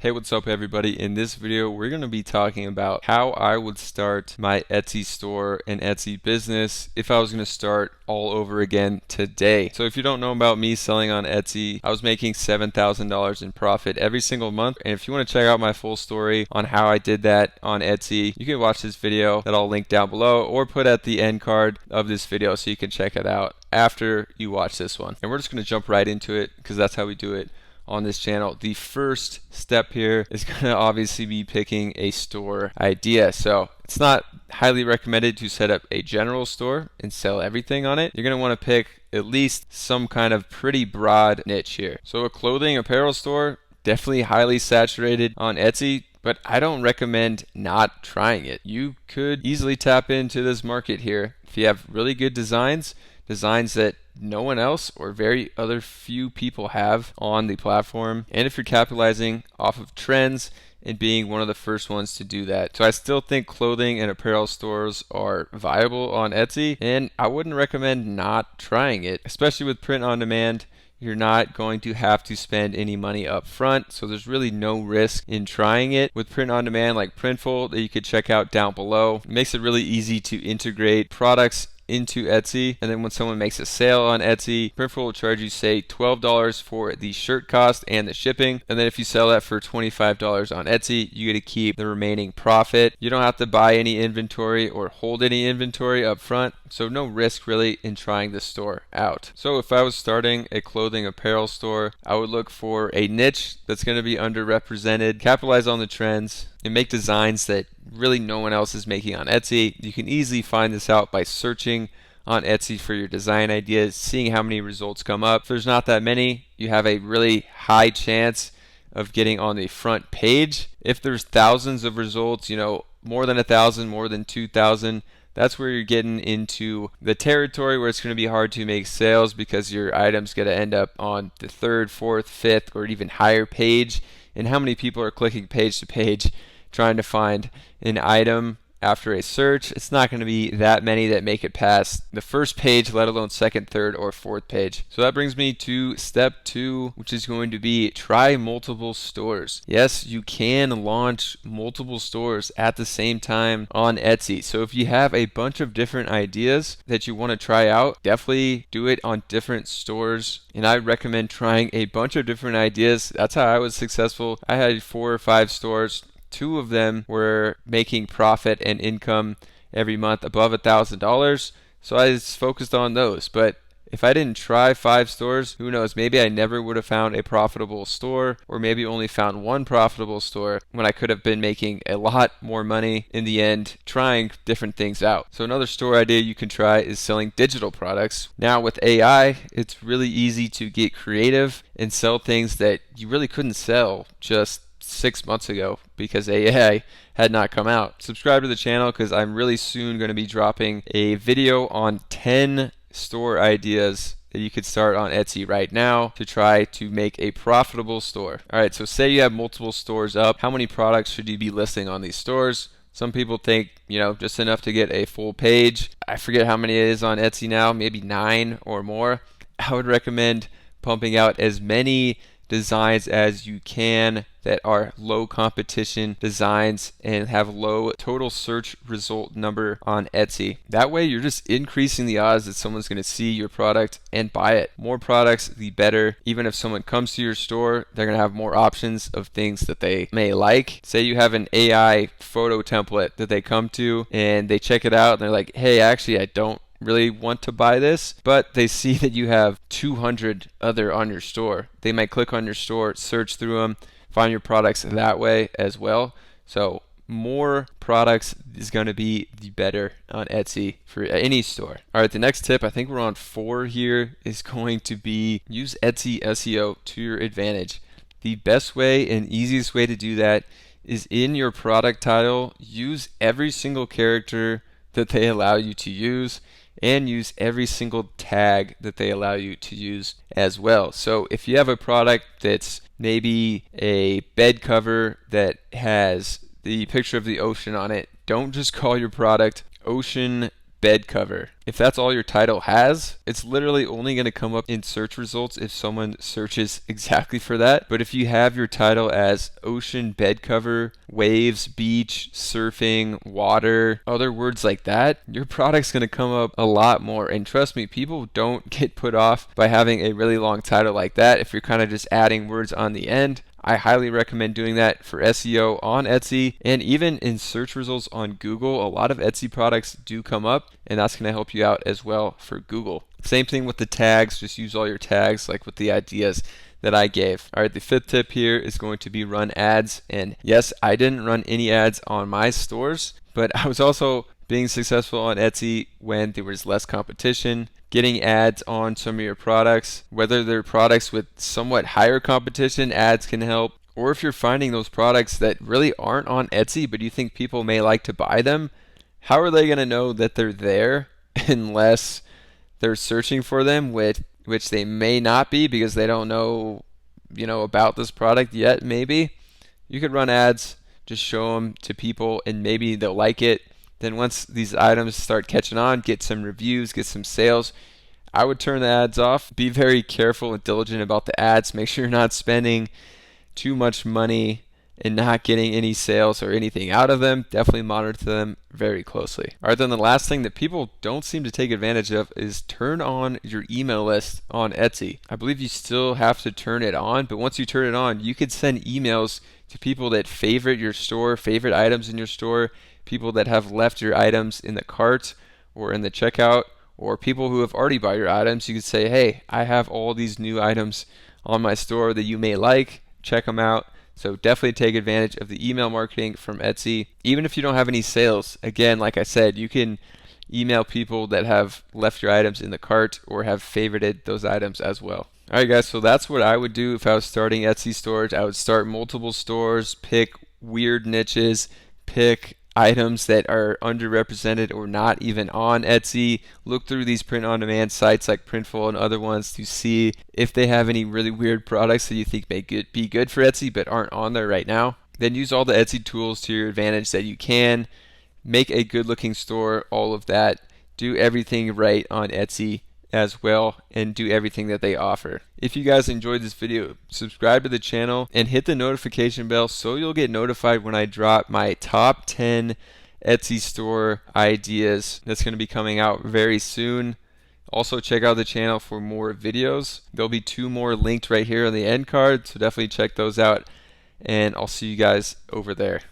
Hey, what's up everybody? In this video, we're going to be talking about how I would start my Etsy store and Etsy business if I was going to start all over again today. So if you don't know about me selling on Etsy, I was making $7,000 in profit every single month. And if you want to check out my full story on how I did that on Etsy, you can watch this video that I'll link down below or put at the end card of this video so you can check it out after you watch this one. And we're just going to jump right into it because that's how we do it on this channel. The first step here is going to obviously be picking a store idea. So it's not highly recommended to set up a general store and sell everything on it. You're going to want to pick at least some kind of pretty broad niche here. So a clothing apparel store, definitely highly saturated on Etsy, but I don't recommend not trying it. You could easily tap into this market here if you have really good designs that no one else or very other few people have on the platform, and if you're capitalizing off of trends and being one of the first ones to do that. So I still think clothing and apparel stores are viable on Etsy, and I wouldn't recommend not trying it, especially with print on demand. You're not going to have to spend any money up front, so there's really no risk in trying it. With print on demand like Printful that you could check out down below, it makes it really easy to integrate products into Etsy, and then when someone makes a sale on Etsy, Printful will charge you say $12 for the shirt cost and the shipping, and then if you sell that for $25 on Etsy, you get to keep the remaining profit. You don't have to buy any inventory or hold any inventory up front, so no risk really in trying the store out. So if I was starting a clothing apparel store, I would look for a niche that's going to be underrepresented, capitalize on the trends, and make designs that really no one else is making on Etsy. You can easily find this out by searching on Etsy for your design ideas, seeing how many results come up. If there's not that many, you have a really high chance of getting on the front page. If there's thousands of results, more than 1,000, more than 2,000, that's where you're getting into the territory where it's going to be hard to make sales because your item's going to end up on the third, fourth, fifth, or even higher page. And how many people are clicking page to page trying to find an item after a search? It's not going to be that many that make it past the first page, let alone second, third, or fourth page. So that brings me to step 2, which is going to be try multiple stores. Yes, you can launch multiple stores at the same time on Etsy. So if you have a bunch of different ideas that you want to try out, definitely do it on different stores. And I recommend trying a bunch of different ideas. That's how I was successful. I had 4 or 5 stores. 2 of them were making profit and income every month above $1,000, so I just focused on those. But if I didn't try 5 stores, who knows, maybe I never would have found a profitable store, or maybe only found 1 profitable store when I could have been making a lot more money in the end trying different things out. So another store idea you can try is selling digital products. Now with AI, it's really easy to get creative and sell things that you really couldn't sell just 6 months ago because AI had not come out. Subscribe to the channel because I'm really soon going to be dropping a video on 10 store ideas that you could start on Etsy right now to try to make a profitable store. Alright, so say you have multiple stores up. How many products should you be listing on these stores? Some people think, just enough to get a full page. I forget how many it is on Etsy now, maybe 9 or more. I would recommend pumping out as many designs as you can that are low competition designs and have low total search result number on Etsy. That way you're just increasing the odds that someone's going to see your product and buy it. More products, the better. Even if someone comes to your store, they're going to have more options of things that they may like. Say you have an AI photo template that they come to and they check it out and they're like, hey, actually I don't really want to buy this, but they see that you have 200 other on your store. They might click on your store, search through them, find your products that way as well. So more products is going to be the better on Etsy for any store. All right, the next tip, I think we're on 4 here, is going to be use Etsy SEO to your advantage. The best way and easiest way to do that is in your product title, use every single character that they allow you to use, and use every single tag that they allow you to use as well. So if you have a product that's maybe a bed cover that has the picture of the ocean on it, don't just call your product Ocean bed cover. If that's all your title has, it's literally only going to come up in search results if someone searches exactly for that. But if you have your title as ocean bed cover, waves, beach, surfing, water, other words like that, your product's going to come up a lot more. And trust me, people don't get put off by having a really long title like that if you're kind of just adding words on the end. I highly recommend doing that for SEO on Etsy, and even in search results on Google. A lot of Etsy products do come up, and that's going to help you out as well for Google. Same thing with the tags. Just use all your tags like with the ideas that I gave. All right, the fifth tip here is going to be run ads. And yes, I didn't run any ads on my stores, but I was also being successful on Etsy when there was less competition. Getting ads on some of your products, whether they're products with somewhat higher competition, ads can help. Or if you're finding those products that really aren't on Etsy, but you think people may like to buy them, how are they going to know that they're there unless they're searching for them, which they may not be because they don't know, about this product yet, maybe. You could run ads, just show them to people, and maybe they'll like it. Then once these items start catching on, get some reviews, get some sales, I would turn the ads off. Be very careful and diligent about the ads. Make sure you're not spending too much money and not getting any sales or anything out of them. Definitely monitor them very closely. All right, then the last thing that people don't seem to take advantage of is turn on your email list on Etsy. I believe you still have to turn it on, but once you turn it on, you could send emails to people that favorite your store, favorite items in your store, people that have left your items in the cart or in the checkout, or people who have already bought your items. You could say, hey, I have all these new items on my store that you may like. Check them out. So definitely take advantage of the email marketing from Etsy. Even if you don't have any sales, again, like I said, you can email people that have left your items in the cart or have favorited those items as well. All right, guys, so that's what I would do if I was starting Etsy stores. I would start multiple stores, pick weird niches, pick items that are underrepresented or not even on Etsy. Look through these print-on-demand sites like Printful and other ones to see if they have any really weird products that you think may be good for Etsy but aren't on there right now. Then use all the Etsy tools to your advantage that you can. Make a good-looking store, all of that. Do everything right on Etsy as well, and do everything that they offer. If you guys enjoyed this video, subscribe to the channel and hit the notification bell so you'll get notified when I drop my top 10 Etsy store ideas. That's going to be coming out very soon. Also check out the channel for more videos. There'll be 2 more linked right here on the end card, so definitely check those out, and I'll see you guys over there.